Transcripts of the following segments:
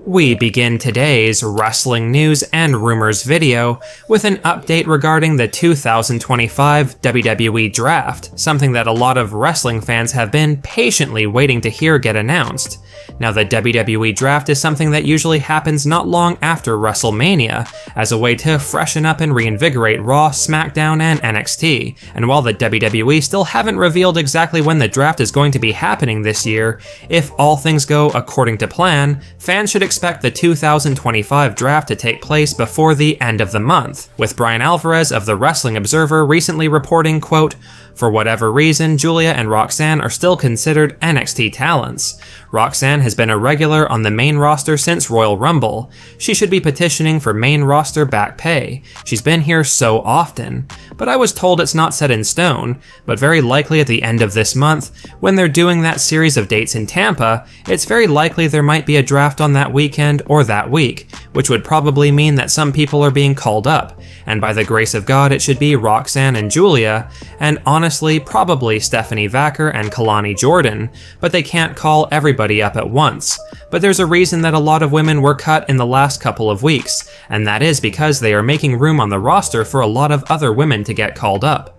We begin today's wrestling news and rumors video with an update regarding the 2025 WWE Draft, something that a lot of wrestling fans have been patiently waiting to hear get announced. Now, the WWE Draft is something that usually happens not long after WrestleMania, as a way to freshen up and reinvigorate Raw, SmackDown, and NXT. And while the WWE still haven't revealed exactly when the draft is going to be happening this year, if all things go according to plan, fans should expect the 2025 draft to take place before the end of the month, with Brian Alvarez of the Wrestling Observer recently reporting, quote, "For whatever reason, Julia and Roxanne are still considered NXT talents. Roxanne has been a regular on the main roster since Royal Rumble. She should be petitioning for main roster back pay. She's been here so often. But I was told it's not set in stone, but very likely at the end of this month, when they're doing that series of dates in Tampa, it's very likely there might be a draft on that weekend or that week, which would probably mean that some people are being called up, and by the grace of God it should be Roxanne and Julia, and honestly probably Stephanie Vacker and Kalani Jordan, but they can't call everybody up at once. But there's a reason that a lot of women were cut in the last couple of weeks, and that is because they are making room on the roster for a lot of other women to get called up.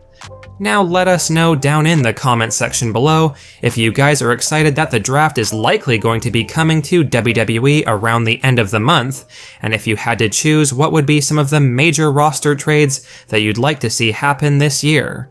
Now let us know down in the comment section below if you guys are excited that the draft is likely going to be coming to WWE around the end of the month, and if you had to choose, what would be some of the major roster trades that you'd like to see happen this year.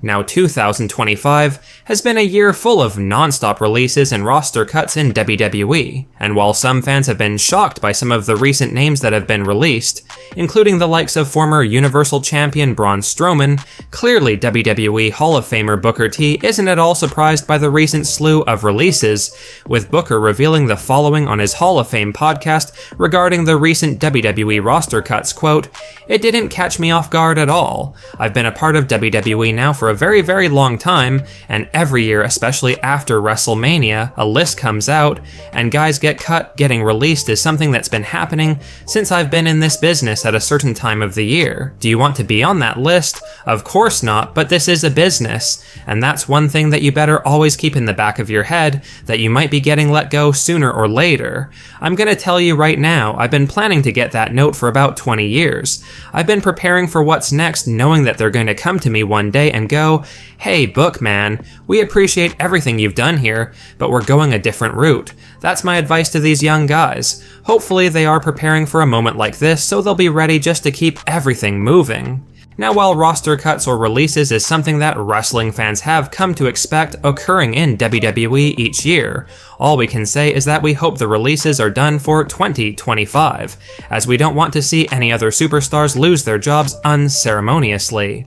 Now, 2025 has been a year full of non-stop releases and roster cuts in WWE, and while some fans have been shocked by some of the recent names that have been released, including the likes of former Universal Champion Braun Strowman, clearly WWE Hall of Famer Booker T isn't at all surprised by the recent slew of releases, with Booker revealing the following on his Hall of Fame podcast regarding the recent WWE roster cuts, quote, "It didn't catch me off guard at all. I've been a part of WWE now for a very, very long time, and every year, especially after WrestleMania, a list comes out, and guys get cut, getting released is something that's been happening since I've been in this business at a certain time of the year. Do you want to be on that list? Of course not, but this is a business, and that's one thing that you better always keep in the back of your head, that you might be getting let go sooner or later. I'm gonna tell you right now, I've been planning to get that note for about 20 years. I've been preparing for what's next, knowing that they're going to come to me one day and go, 'Hey, Book Man, we appreciate everything you've done here, but we're going a different route.' That's my advice to these young guys. Hopefully they are preparing for a moment like this, so they'll be ready just to keep everything moving." Now, while roster cuts or releases is something that wrestling fans have come to expect occurring in WWE each year, all we can say is that we hope the releases are done for 2025, as we don't want to see any other superstars lose their jobs unceremoniously.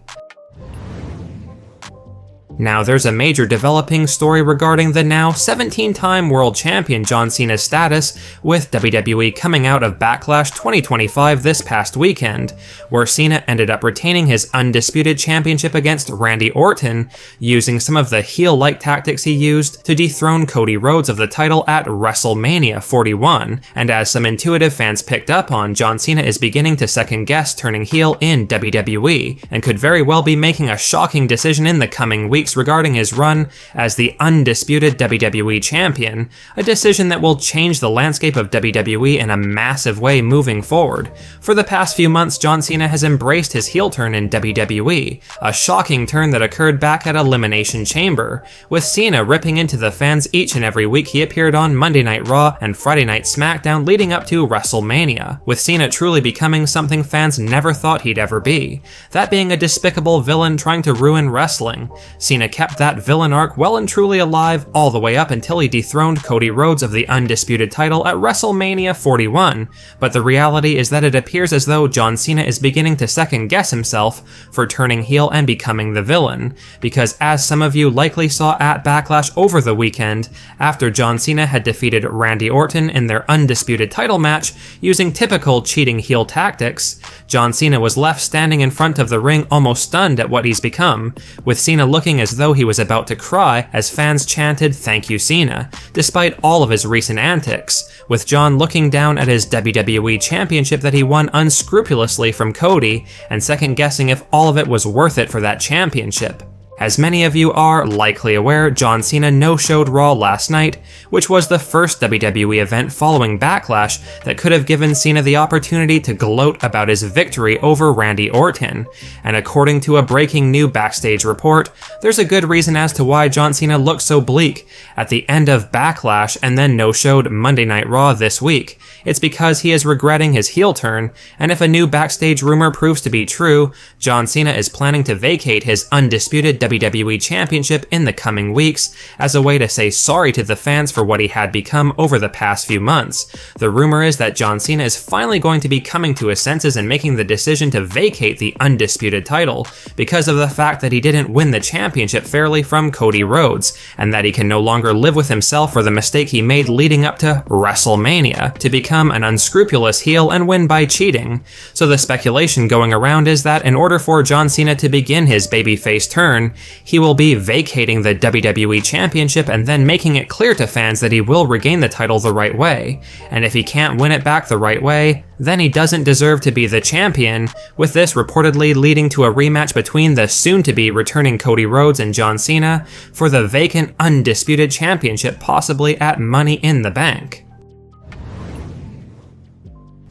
Now, there's a major developing story regarding the now 17-time World Champion John Cena's status, with WWE coming out of Backlash 2025 this past weekend, where Cena ended up retaining his Undisputed Championship against Randy Orton, using some of the heel-like tactics he used to dethrone Cody Rhodes of the title at WrestleMania 41, and as some intuitive fans picked up on, John Cena is beginning to second-guess turning heel in WWE, and could very well be making a shocking decision in the coming weeks regarding his run as the Undisputed WWE Champion, a decision that will change the landscape of WWE in a massive way moving forward. For the past few months, John Cena has embraced his heel turn in WWE, a shocking turn that occurred back at Elimination Chamber, with Cena ripping into the fans each and every week he appeared on Monday Night Raw and Friday Night SmackDown leading up to WrestleMania, with Cena truly becoming something fans never thought he'd ever be, that being a despicable villain trying to ruin wrestling. Cena kept that villain arc well and truly alive all the way up until he dethroned Cody Rhodes of the Undisputed Title at WrestleMania 41, but the reality is that it appears as though John Cena is beginning to second guess himself for turning heel and becoming the villain, because as some of you likely saw at Backlash over the weekend, after John Cena had defeated Randy Orton in their Undisputed Title match using typical cheating heel tactics, John Cena was left standing in front of the ring almost stunned at what he's become, with Cena looking as though he was about to cry as fans chanted "Thank you, Cena," despite all of his recent antics, with John looking down at his WWE Championship that he won unscrupulously from Cody and second guessing if all of it was worth it for that championship. As many of you are likely aware, John Cena no-showed Raw last night, which was the first WWE event following Backlash that could have given Cena the opportunity to gloat about his victory over Randy Orton. And according to a breaking new backstage report, there's a good reason as to why John Cena looked so bleak at the end of Backlash and then no-showed Monday Night Raw this week. It's because he is regretting his heel turn, and if a new backstage rumor proves to be true, John Cena is planning to vacate his undisputed WWE Championship in the coming weeks as a way to say sorry to the fans for what he had become over the past few months. The rumor is that John Cena is finally going to be coming to his senses and making the decision to vacate the Undisputed title because of the fact that he didn't win the championship fairly from Cody Rhodes, and that he can no longer live with himself for the mistake he made leading up to WrestleMania to become an unscrupulous heel and win by cheating. So the speculation going around is that in order for John Cena to begin his babyface turn, he will be vacating the WWE Championship and then making it clear to fans that he will regain the title the right way. And if he can't win it back the right way, then he doesn't deserve to be the champion, with this reportedly leading to a rematch between the soon-to-be returning Cody Rhodes and John Cena for the vacant Undisputed Championship, possibly at Money in the Bank.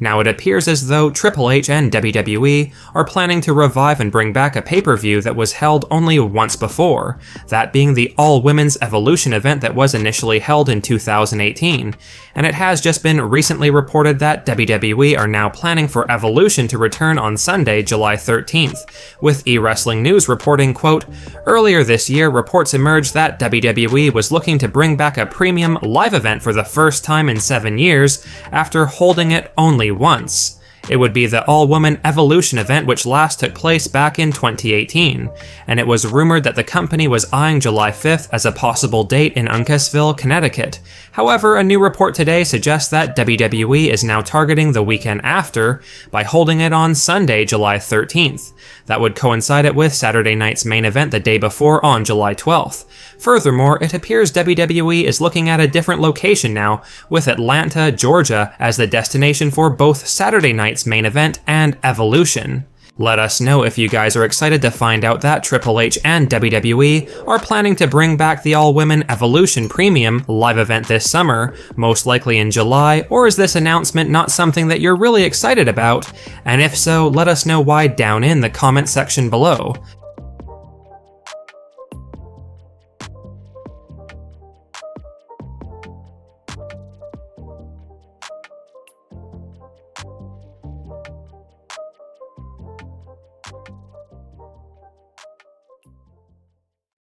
Now it appears as though Triple H and WWE are planning to revive and bring back a pay-per-view that was held only once before, that being the all-women's Evolution event that was initially held in 2018, and it has just been recently reported that WWE are now planning for Evolution to return on Sunday, July 13th, with eWrestling News reporting, quote, "Earlier this year, reports emerged that WWE was looking to bring back a premium live event for the first time in 7 years after holding it only once. It would be the all-woman Evolution event, which last took place back in 2018, and it was rumored that the company was eyeing July 5th as a possible date in Uncasville, Connecticut. However, a new report today suggests that WWE is now targeting the weekend after by holding it on Sunday, July 13th. That would coincide it with Saturday night's main event the day before on July 12th. Furthermore, it appears WWE is looking at a different location now, with Atlanta, Georgia as the destination for both Saturday night's main event and Evolution. Let us know if you guys are excited to find out that Triple H and WWE are planning to bring back the all-women Evolution Premium live event this summer, most likely in July, or is this announcement not something that you're really excited about? And if so, let us know why down in the comment section below.